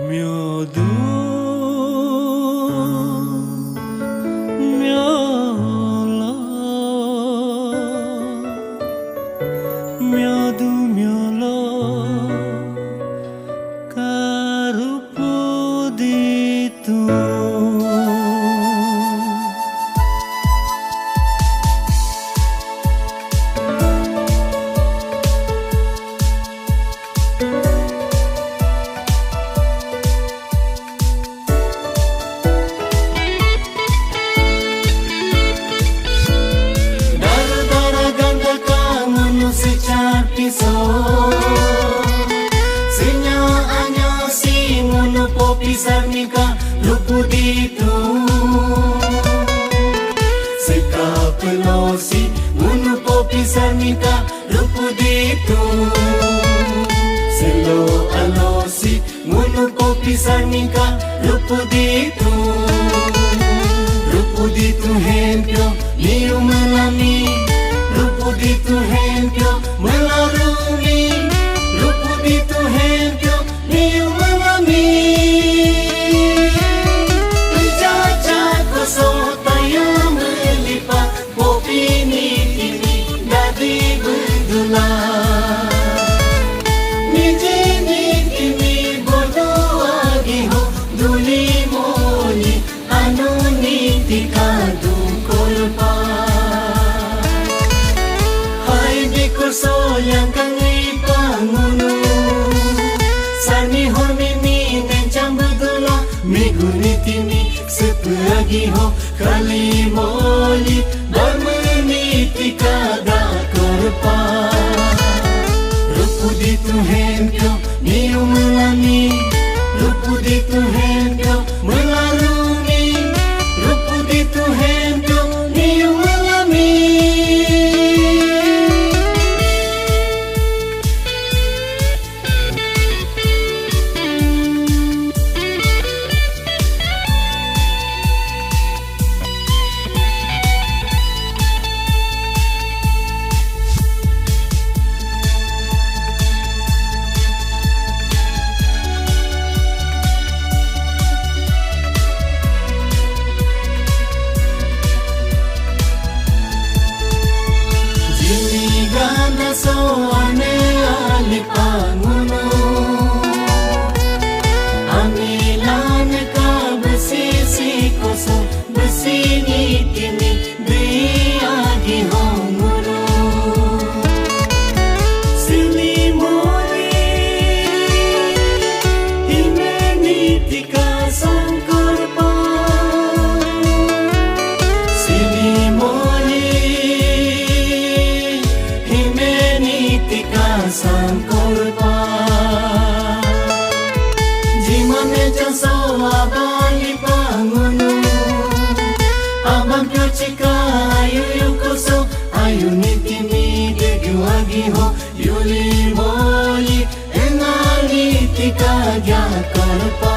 Myodu Myola Myodu Myola Karupuditu Senyaannya si ngono po pisar nika lupu dito Seka pelosi ngono po pisar nika lupu dito Selo alosi ngono po pisar nika lupu dito Lupu dito hempyo niyo malami Lupu dito hempyo melarumi Lupu dito hempyo niyo malami Penjaja koso tayo melipat Popi nitini dadi berdula Niji nitini berdua giho Duli moni anu nitika dungkolpa Soyang kangi panguno Sani hormini nencang bedula Miguni tini sepeagi ho Kali moli Barmeniti kada korpa Lupu ditu hempyo Niu melani Lupu ditu hempyo Melarumi Lupu ditu hempyo Niu melami So ane ali panguno Amilan ka besisi koso besini tini diagi honguno Sili moli imeni tika sangkorpa Sili moli sangkorpa Jimane janso abali panguno Abang pyo chika ayu yukoso Ayu nitimi degu agiho Yuli moli enali tika gya korpa